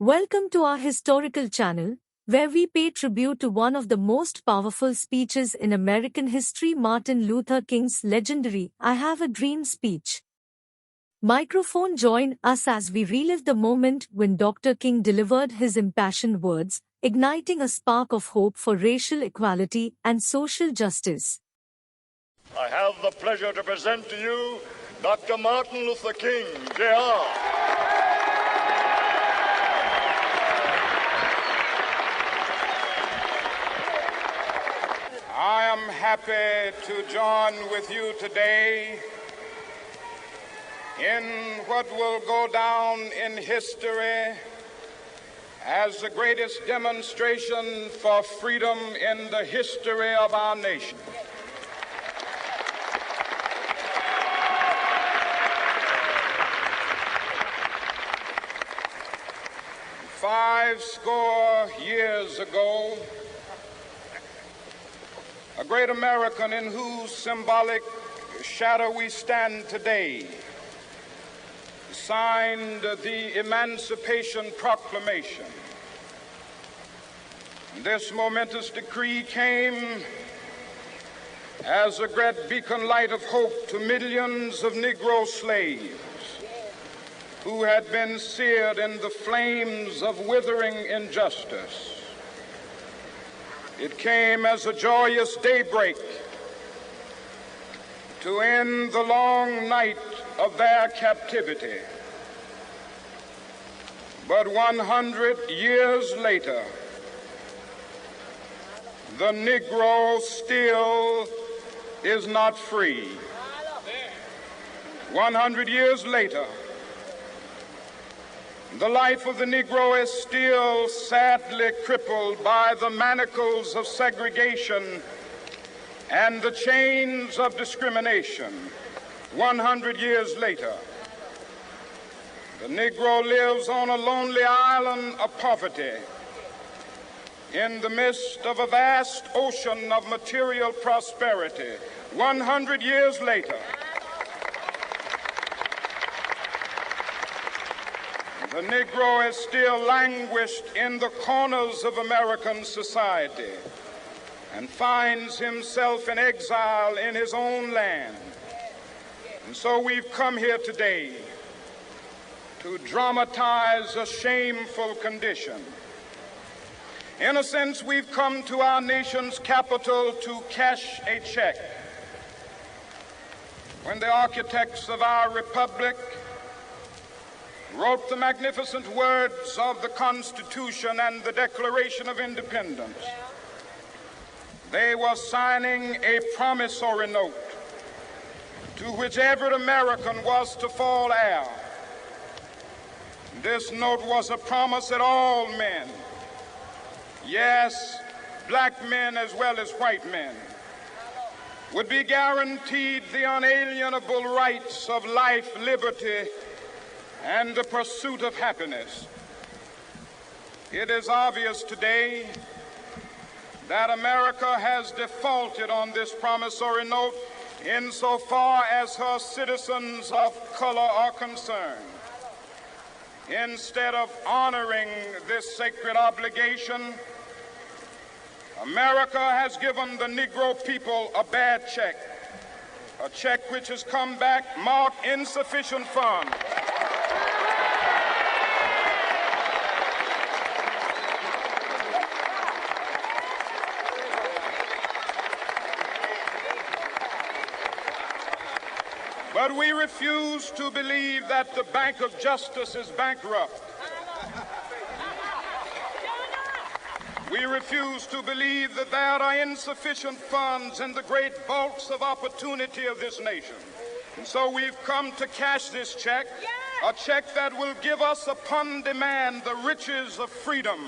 Welcome to our historical channel, where we pay tribute to one of the most powerful speeches in American history, Martin Luther King's legendary I Have a Dream speech. Microphone join us as we relive the moment when Dr. King delivered his impassioned words, igniting a spark of hope for racial equality and social justice. I have the pleasure to present to you Dr. Martin Luther King, Jr. I am happy to join with you today in what will go down in history as the greatest demonstration for freedom in the history of our nation. Five score years ago, a great American in whose symbolic shadow we stand today signed the Emancipation Proclamation. This momentous decree came as a great beacon light of hope to millions of Negro slaves who had been seared in the flames of withering injustice. It came as a joyous daybreak to end the long night of their captivity. But 100 years later, the Negro still is not free. 100 years later, the life of the Negro is still sadly crippled by the manacles of segregation and the chains of discrimination. 100 years later, the Negro lives on a lonely island of poverty in the midst of a vast ocean of material prosperity. 100 years later, the Negro is still languished in the corners of American society and finds himself in exile in his own land. And so we've come here today to dramatize a shameful condition. In a sense, we've come to our nation's capital to cash a check. When the architects of our republic wrote the magnificent words of the Constitution and the Declaration of Independence, they were signing a promissory note to which every American was to fall heir. This note was a promise that all men, yes, black men as well as white men, would be guaranteed the unalienable rights of life, liberty, and the pursuit of happiness. It is obvious today that America has defaulted on this promissory note insofar as her citizens of color are concerned. Instead of honoring this sacred obligation, America has given the Negro people a bad check, a check which has come back marked insufficient funds. But we refuse to believe that the Bank of Justice is bankrupt. We refuse to believe that there are insufficient funds in the great vaults of opportunity of this nation. And so we've come to cash this check, a check that will give us upon demand the riches of freedom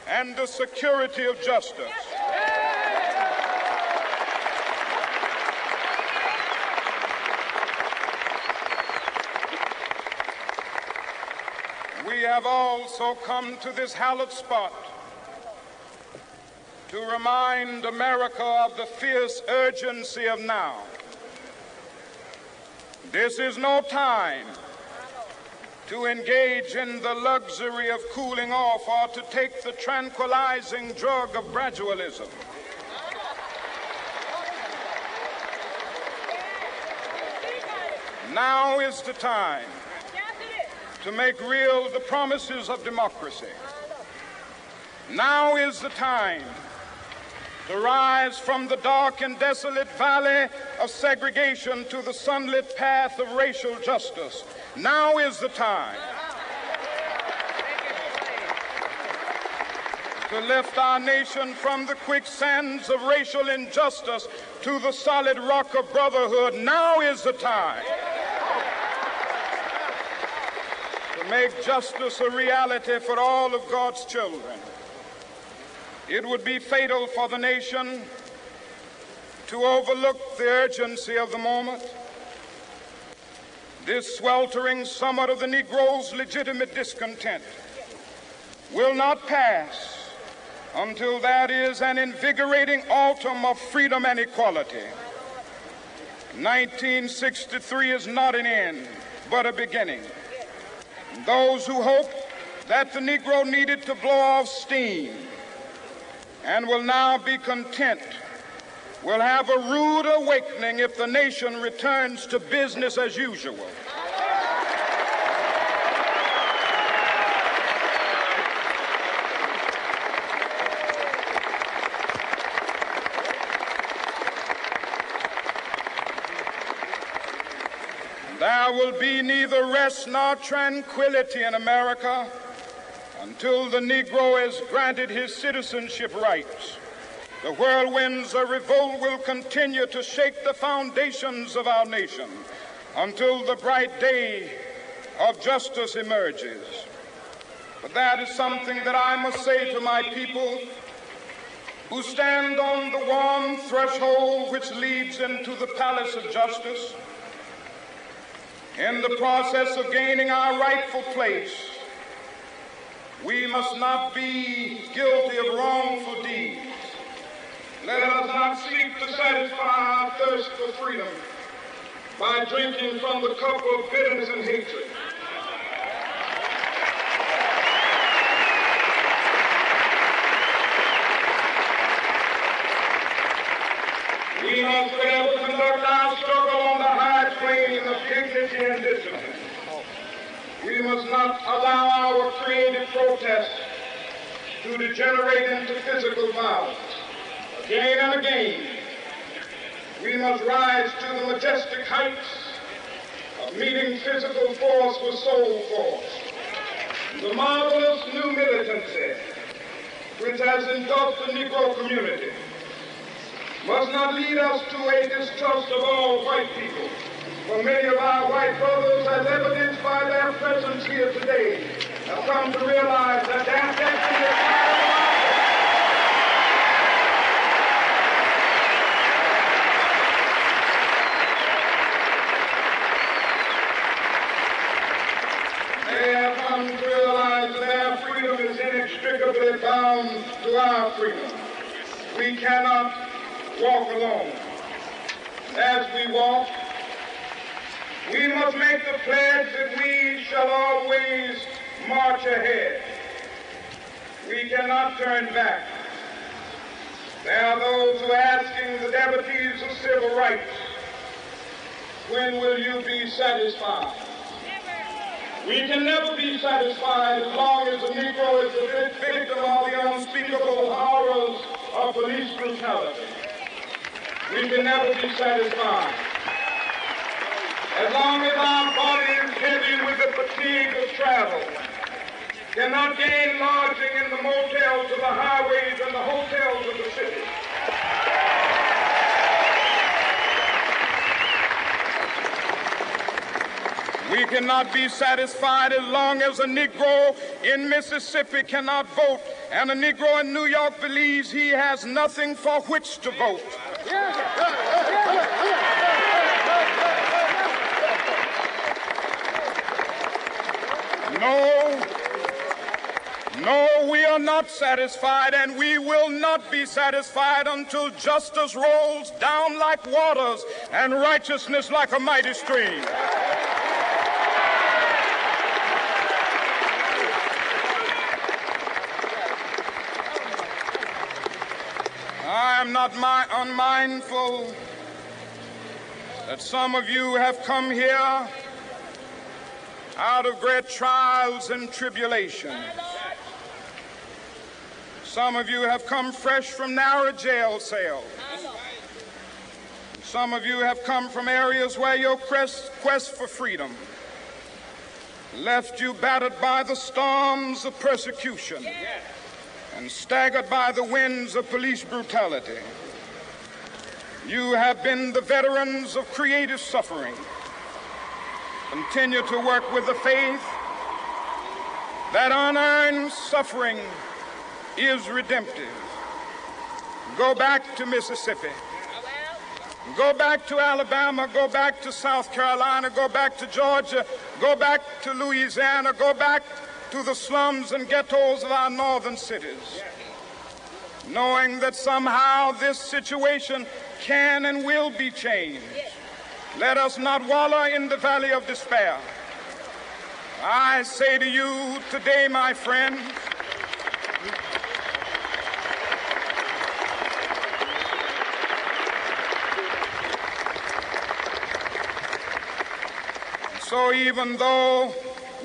and the security of justice. We have also come to this hallowed spot to remind America of the fierce urgency of now. This is no time to engage in the luxury of cooling off or to take the tranquilizing drug of gradualism. Now is the time to make real the promises of democracy. Now is the time to rise from the dark and desolate valley of segregation to the sunlit path of racial justice. Now is the time to lift our nation from the quicksands of racial injustice to the solid rock of brotherhood. Now is the time to make justice a reality for all of God's children. It would be fatal for the nation to overlook the urgency of the moment. This sweltering summit of the Negro's legitimate discontent will not pass until that is an invigorating autumn of freedom and equality. 1963 is not an end, but a beginning. Those who hope that the Negro needed to blow off steam and will now be content will have a rude awakening if the nation returns to business as usual. There will be neither rest nor tranquility in America until the Negro is granted his citizenship rights. The whirlwinds of revolt will continue to shake the foundations of our nation until the bright day of justice emerges. But that is something that I must say to my people who stand on the warm threshold which leads into the palace of justice. In the process of gaining our rightful place, we must not be guilty of wrongful deeds. Let us not seek to satisfy our thirst for freedom by drinking from the cup of bitterness and hatred. We must forever conduct our struggle on the high plane of dignity and discipline. We must not allow our creative protest to degenerate into physical violence. Again and again, we must rise to the majestic heights of meeting physical force with soul force. The marvelous new militancy which has engulfed the Negro community must not lead us to a distrust of all white people. For many of our white brothers, as evidenced by their presence here today, have come to realize that their destiny is they have come to realize that their freedom is inextricably bound to our freedom. We cannot walk alone. As we walk, we must make the pledge that we shall always march ahead. We cannot turn back. There are those who are asking the devotees of civil rights, when will you be satisfied? We can never be satisfied as long as the Negro is the victim of the unspeakable horrors of police brutality. We can never be satisfied as long as our body is heavy with the fatigue of travel, cannot gain lodging in the motels of the highways and the hotels of the city. We cannot be satisfied as long as a Negro in Mississippi cannot vote and a Negro in New York believes he has nothing for which to vote. No, we are not satisfied, and we will not be satisfied until justice rolls down like waters and righteousness like a mighty stream. I'm not unmindful that some of you have come here out of great trials and tribulations. Some of you have come fresh from narrow jail cells. Some of you have come from areas where your quest for freedom left you battered by the storms of persecution and staggered by the winds of police brutality. You have been the veterans of creative suffering. Continue to work with the faith that unearned suffering is redemptive. Go back to Mississippi. Go back to Alabama. Go back to South Carolina. Go back to Georgia. Go back to Louisiana. Go back to the slums and ghettos of our northern cities, knowing that somehow this situation can and will be changed. Let us not wallow in the valley of despair. I say to you today, my friends, so even though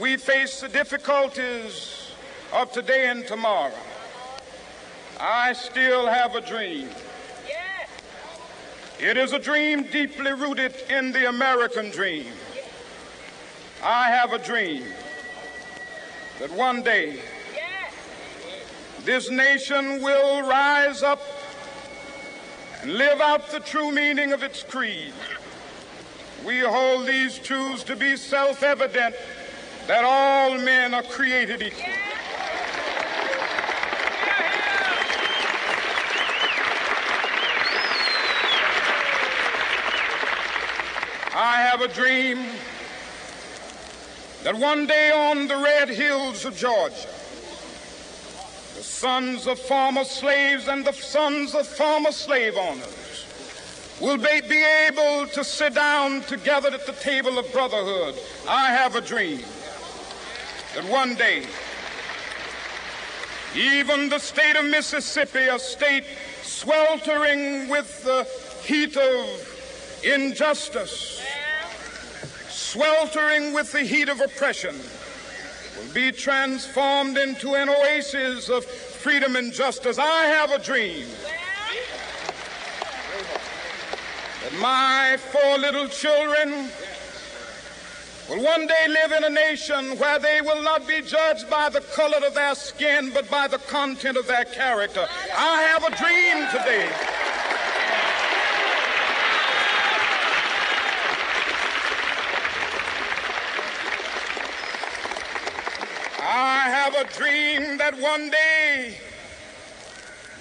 we face the difficulties of today and tomorrow, I still have a dream. It is a dream deeply rooted in the American dream. I have a dream that one day this nation will rise up and live out the true meaning of its creed. We hold these truths to be self-evident, that all men are created equal. I have a dream that one day on the red hills of Georgia, the sons of former slaves and the sons of former slave owners will be able to sit down together at the table of brotherhood. I have a dream that one day even the state of Mississippi, a state sweltering with the heat of injustice, sweltering with the heat of oppression, will be transformed into an oasis of freedom and justice. I have a dream that my 4 little children will one day live in a nation where they will not be judged by the color of their skin, but by the content of their character. I have a dream today a dream that one day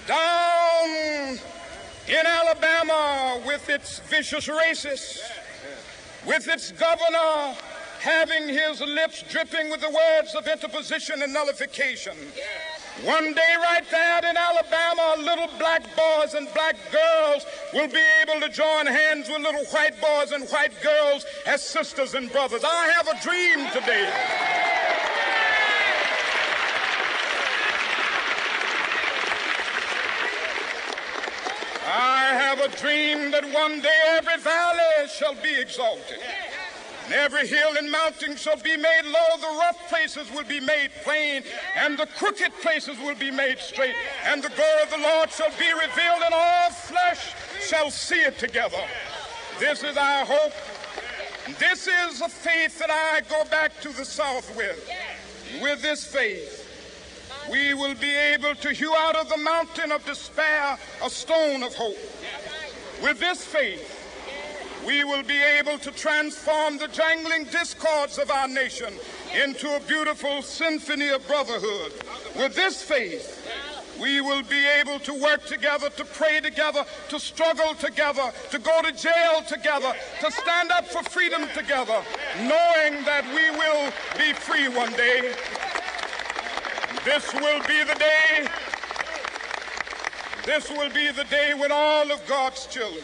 down in Alabama, with its vicious racists, with its governor having his lips dripping with the words of interposition and nullification, one day right there in Alabama, little black boys and black girls will be able to join hands with little white boys and white girls as sisters and brothers. I have a dream today that one day every valley shall be exalted, and every hill and mountain shall be made low. The rough places will be made plain, and the crooked places will be made straight. And the glory of the Lord shall be revealed, and all flesh shall see it together. This is our hope. This is a faith that I go back to the South with. With this faith, we will be able to hew out of the mountain of despair a stone of hope. With this faith, we will be able to transform the jangling discords of our nation into a beautiful symphony of brotherhood. With this faith, we will be able to work together, to pray together, to struggle together, to go to jail together, to stand up for freedom together, knowing that we will be free one day. This will be the day. This will be the day when all of God's children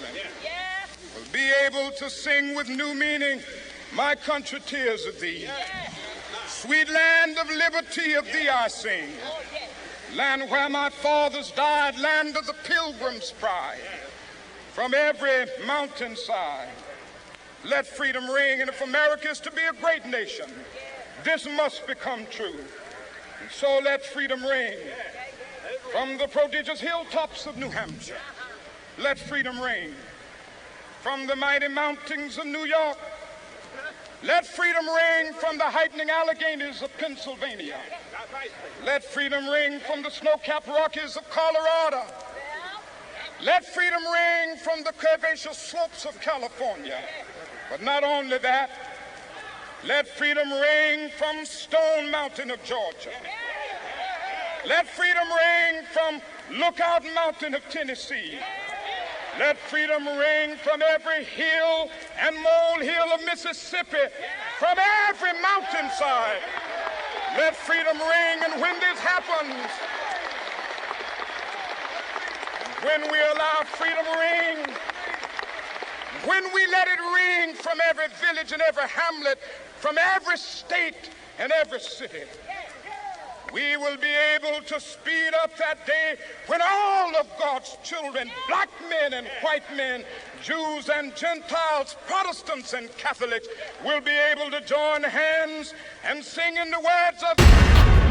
will be able to sing with new meaning, "My country, tears of thee. Sweet land of liberty, of thee I sing. land where my fathers died, land of the pilgrim's pride. From every mountainside, let freedom ring. And if America is to be a great nation, this must become true. And so let freedom ring from the prodigious hilltops of New Hampshire. Let freedom ring from the mighty mountains of New York. Let freedom ring from the heightening Alleghenies of Pennsylvania. Let freedom ring from the snow-capped Rockies of Colorado. Let freedom ring from the curvaceous slopes of California. But not only that, let freedom ring from Stone Mountain of Georgia. Let freedom ring from Lookout Mountain of Tennessee. Let freedom ring from every hill and molehill of Mississippi, from every mountainside. Let freedom ring, and when this happens, when we allow freedom ring, when we let it ring from every village and every hamlet, from every state and every city, we will be able to speed up that day when all of God's children, black men and white men, Jews and Gentiles, Protestants and Catholics, will be able to join hands and sing in the words of